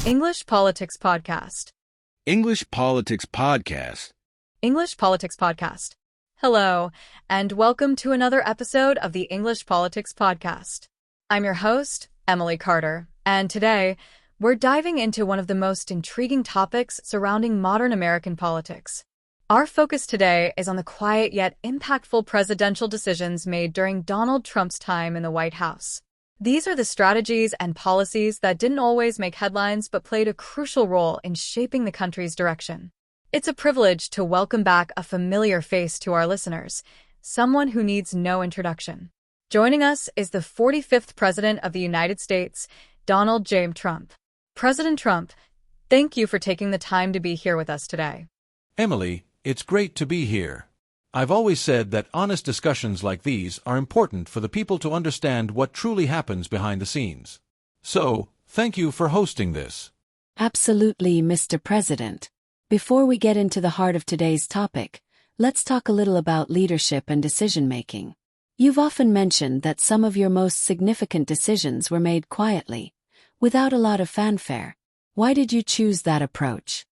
English Politics Podcast. English Politics Podcast. English Politics Podcast. Hello, and welcome to another episode of the English Politics Podcast. I'm your host, Emily Carter, and today we're diving into one of the most intriguing topics surrounding modern American politics. Our focus today is on the quiet yet impactful presidential decisions made during Donald Trump's time in the White House. These are the strategies and policies that didn't always make headlines but played a crucial role in shaping the country's direction. It's a privilege to welcome back a familiar face to our listeners, someone who needs no introduction. Joining us is the 45th President of the United States, Donald J. Trump. President Trump, thank you for taking the time to be here with us today. Emily, it's great to be here. I've always said that honest discussions like these are important for the people to understand what truly happens behind the scenes. So, thank you for hosting this. Absolutely, Mr. President. Before we get into the heart of today's topic, let's talk a little about leadership and decision-making. You've often mentioned that some of your most significant decisions were made quietly, without a lot of fanfare. Why did you choose that approach?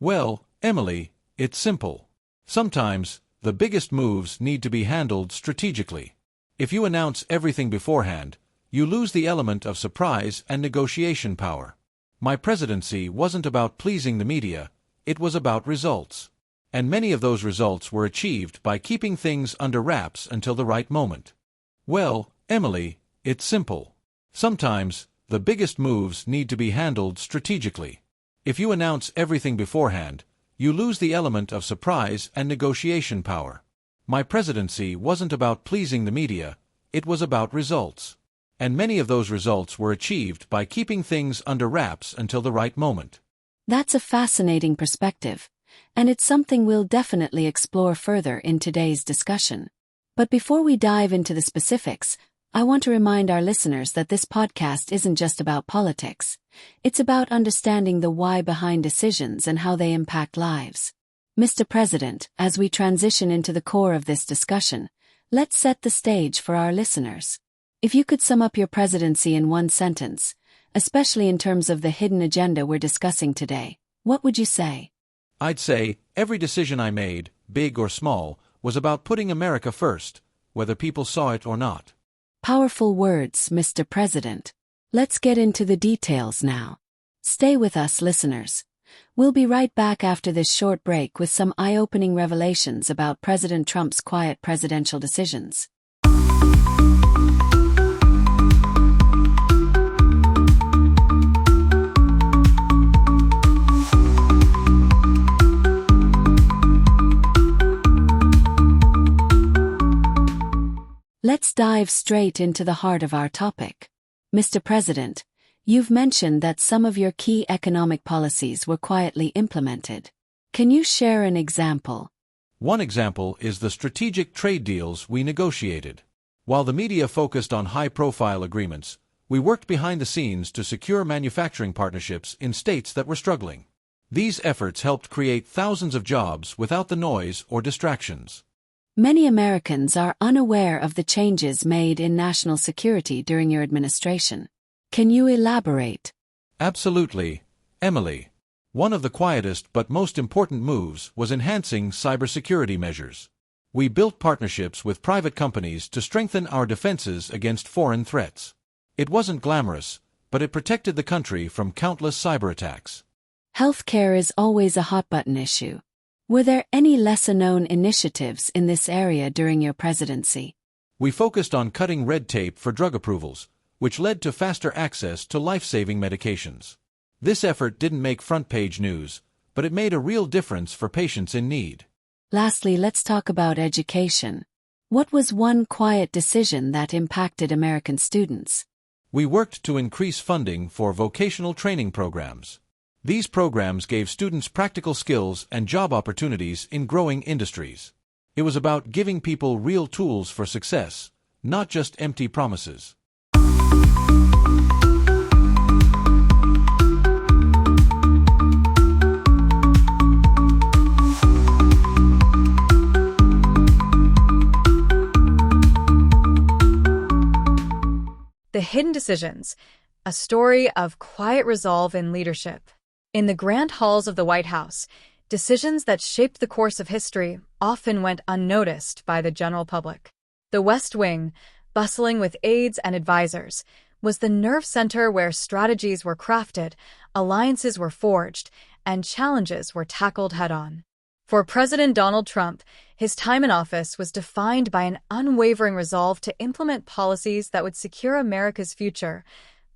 Well, Emily, it's simple. Sometimes, the biggest moves need to be handled strategically. If you announce everything beforehand, you lose the element of surprise and negotiation power. My presidency wasn't about pleasing the media, it was about results. And many of those results were achieved by keeping things under wraps until the right moment. Well, Emily, it's simple. Sometimes, the biggest moves need to be handled strategically. If you announce everything beforehand, you lose the element of surprise and negotiation power. My presidency wasn't about pleasing the media, it was about results. And many of those results were achieved by keeping things under wraps until the right moment. That's a fascinating perspective, and it's something we'll definitely explore further in today's discussion. But before we dive into the specifics, I want to remind our listeners that this podcast isn't just about politics. It's about understanding the why behind decisions and how they impact lives. Mr. President, as we transition into the core of this discussion, let's set the stage for our listeners. If you could sum up your presidency in one sentence, especially in terms of the hidden agenda we're discussing today, what would you say? I'd say, every decision I made, big or small, was about putting America first, whether people saw it or not. Powerful words, Mr. President. Let's get into the details now. Stay with us, listeners. We'll be right back after this short break with some eye-opening revelations about President Trump's quiet presidential decisions. Let's dive straight into the heart of our topic. Mr. President, you've mentioned that some of your key economic policies were quietly implemented. Can you share an example? One example is the strategic trade deals we negotiated. While the media focused on high-profile agreements, we worked behind the scenes to secure manufacturing partnerships in states that were struggling. These efforts helped create thousands of jobs without the noise or distractions. Many Americans are unaware of the changes made in national security during your administration. Can you elaborate? Absolutely, Emily. One of the quietest but most important moves was enhancing cybersecurity measures. We built partnerships with private companies to strengthen our defenses against foreign threats. It wasn't glamorous, but it protected the country from countless cyber attacks. Healthcare is always a hot-button issue. Were there any lesser-known initiatives in this area during your presidency? We focused on cutting red tape for drug approvals, which led to faster access to life-saving medications. This effort didn't make front-page news, but it made a real difference for patients in need. Lastly, let's talk about education. What was one quiet decision that impacted American students? We worked to increase funding for vocational training programs. These programs gave students practical skills and job opportunities in growing industries. It was about giving people real tools for success, not just empty promises. The hidden decisions. a story of quiet resolve and leadership. In the grand halls of the White House, decisions that shaped the course of history often went unnoticed by the general public. The West Wing, bustling with aides and advisors, was the nerve center where strategies were crafted, alliances were forged, and challenges were tackled head-on. For President Donald Trump, his time in office was defined by an unwavering resolve to implement policies that would secure America's future,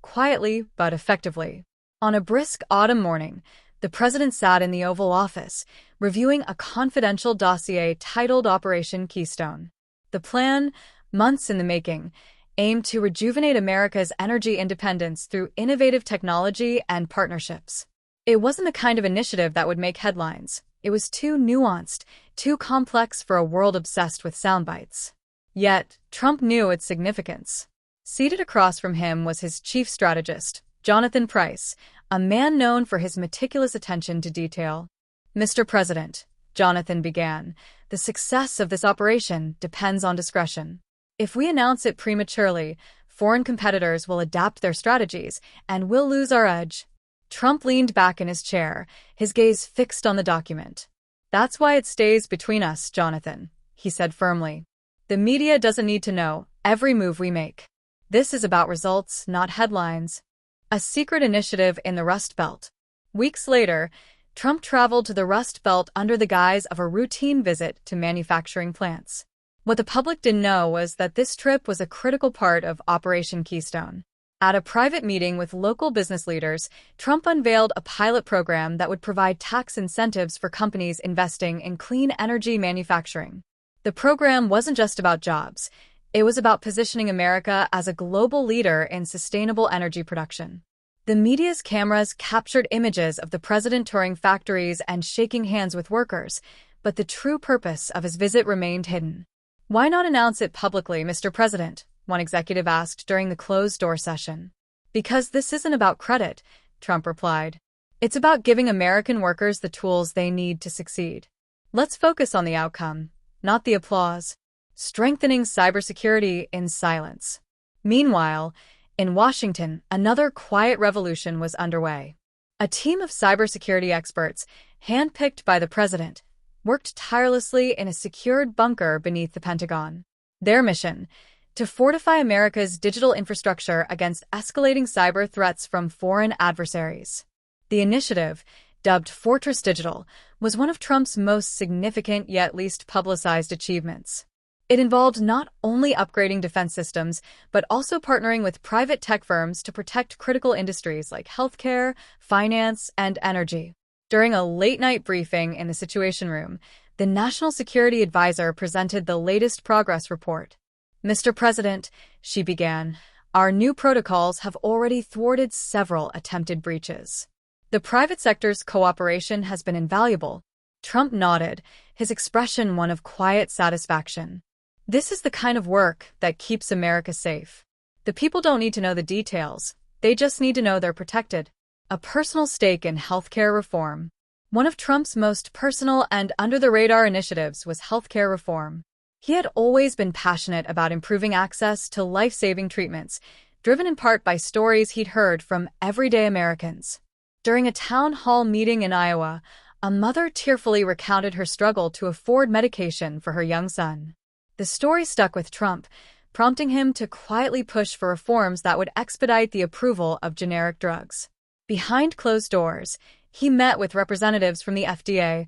quietly but effectively. On a brisk autumn morning, the president sat in the Oval Office, reviewing a confidential dossier titled Operation Keystone. The plan, months in the making, aimed to rejuvenate America's energy independence through innovative technology and partnerships. It wasn't the kind of initiative that would make headlines. It was too nuanced, too complex for a world obsessed with soundbites. Yet, Trump knew its significance. Seated across from him was his chief strategist, Jonathan Price, a man known for his meticulous attention to detail. "Mr. President," Jonathan began, "the success of this operation depends on discretion. If we announce it prematurely, foreign competitors will adapt their strategies, and we'll lose our edge." Trump leaned back in his chair, his gaze fixed on the document. "That's why it stays between us, Jonathan," he said firmly. "The media doesn't need to know every move we make. This is about results, not headlines." A secret initiative in the Rust Belt. Weeks later, Trump traveled to the Rust Belt under the guise of a routine visit to manufacturing plants. What the public didn't know was that this trip was a critical part of Operation Keystone. At a private meeting with local business leaders, Trump unveiled a pilot program that would provide tax incentives for companies investing in clean energy manufacturing. The program wasn't just about jobs. It was about positioning America as a global leader in sustainable energy production. The media's cameras captured images of the president touring factories and shaking hands with workers, but the true purpose of his visit remained hidden. "Why not announce it publicly, Mr. President?" one executive asked during the closed-door session. "Because this isn't about credit," Trump replied. "It's about giving American workers the tools they need to succeed. Let's focus on the outcome, not the applause." Strengthening cybersecurity in silence. Meanwhile, in Washington, another quiet revolution was underway. A team of cybersecurity experts, handpicked by the president, worked tirelessly in a secured bunker beneath the Pentagon. Their mission: to fortify America's digital infrastructure against escalating cyber threats from foreign adversaries. The initiative, dubbed Fortress Digital, was one of Trump's most significant yet least publicized achievements. It involved not only upgrading defense systems, but also partnering with private tech firms to protect critical industries like healthcare, finance, and energy. During a late-night briefing in the Situation Room, the National Security Advisor presented the latest progress report. "Mr. President," she began, "our new protocols have already thwarted several attempted breaches. The private sector's cooperation has been invaluable." Trump nodded, his expression one of quiet satisfaction. "This is the kind of work that keeps America safe. The people don't need to know the details. They just need to know they're protected." A personal stake in healthcare reform. One of Trump's most personal and under-the-radar initiatives was healthcare reform. He had always been passionate about improving access to life-saving treatments, driven in part by stories he'd heard from everyday Americans. During a town hall meeting in Iowa, a mother tearfully recounted her struggle to afford medication for her young son. The story stuck with Trump, prompting him to quietly push for reforms that would expedite the approval of generic drugs. Behind closed doors, he met with representatives from the FDA,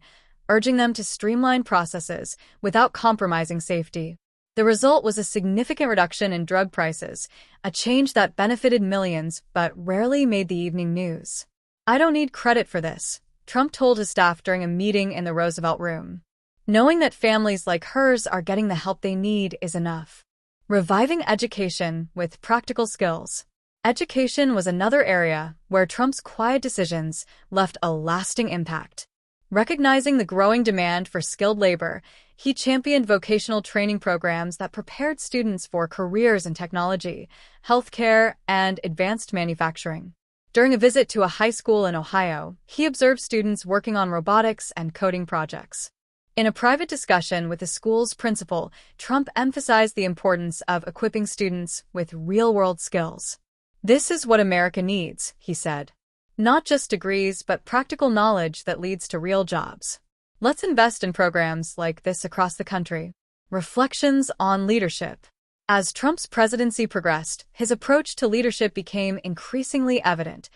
urging them to streamline processes without compromising safety. The result was a significant reduction in drug prices, a change that benefited millions but rarely made the evening news. "I don't need credit for this," Trump told his staff during a meeting in the Roosevelt Room. "Knowing that families like hers are getting the help they need is enough." Reviving education with practical skills. Education was another area where Trump's quiet decisions left a lasting impact. Recognizing the growing demand for skilled labor, he championed vocational training programs that prepared students for careers in technology, healthcare, and advanced manufacturing. During a visit to a high school in Ohio, he observed students working on robotics and coding projects. In a private discussion with the school's principal, Trump emphasized the importance of equipping students with real-world skills. "This is what America needs," he said. "Not just degrees, but practical knowledge that leads to real jobs. Let's invest in programs like this across the country." Reflections on leadership. As Trump's presidency progressed, his approach to leadership became increasingly evident.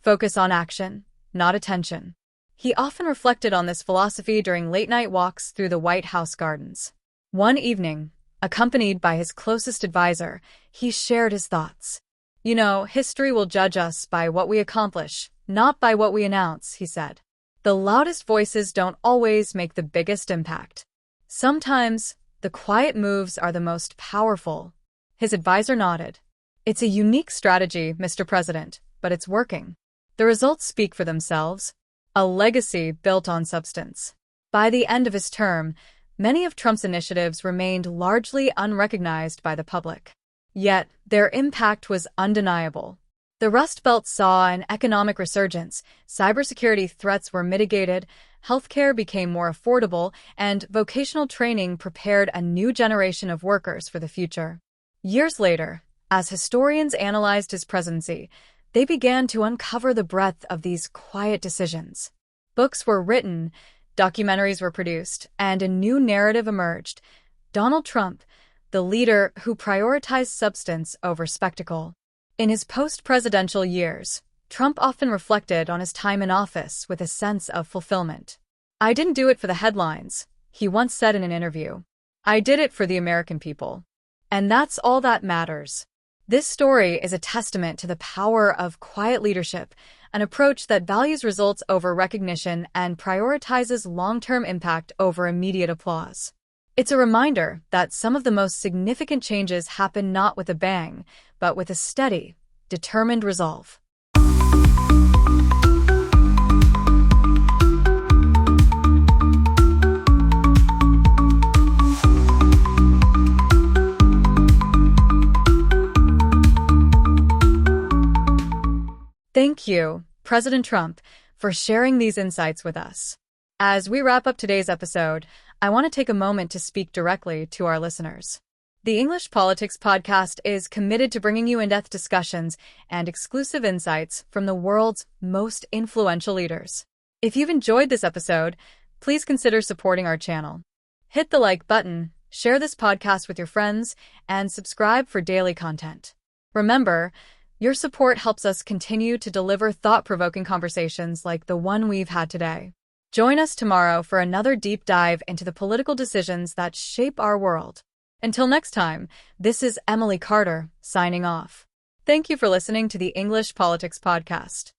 Focus on action, not attention. He often reflected on this philosophy during late-night walks through the White House gardens. One evening, accompanied by his closest advisor, he shared his thoughts. "You know, history will judge us by what we accomplish, not by what we announce," he said. "The loudest voices don't always make the biggest impact. Sometimes, the quiet moves are the most powerful." His advisor nodded. "It's a unique strategy, Mr. President, but it's working. The results speak for themselves. A legacy built on substance." By the end of his term, many of Trump's initiatives remained largely unrecognized by the public. Yet, their impact was undeniable. The Rust Belt saw an economic resurgence, cybersecurity threats were mitigated, healthcare became more affordable, and vocational training prepared a new generation of workers for the future. Years later, as historians analyzed his presidency, they began to uncover the breadth of these quiet decisions. Books were written, documentaries were produced, and a new narrative emerged. Donald Trump, the leader who prioritized substance over spectacle. In his post-presidential years, Trump often reflected on his time in office with a sense of fulfillment. "I didn't do it for the headlines," he once said in an interview. "I did it for the American people. And that's all that matters." This story is a testament to the power of quiet leadership, an approach that values results over recognition and prioritizes long-term impact over immediate applause. It's a reminder that some of the most significant changes happen not with a bang, but with a steady, determined resolve. Thank you, President Trump, for sharing these insights with us. As we wrap up today's episode, I want to take a moment to speak directly to our listeners. The English Politics Podcast is committed to bringing you in-depth discussions and exclusive insights from the world's most influential leaders. If you've enjoyed this episode, please consider supporting our channel. Hit the like button, share this podcast with your friends, and subscribe for daily content. Remember, your support helps us continue to deliver thought-provoking conversations like the one we've had today. Join us tomorrow for another deep dive into the political decisions that shape our world. Until next time, this is Emily Carter, signing off. Thank you for listening to the English Politics Podcast.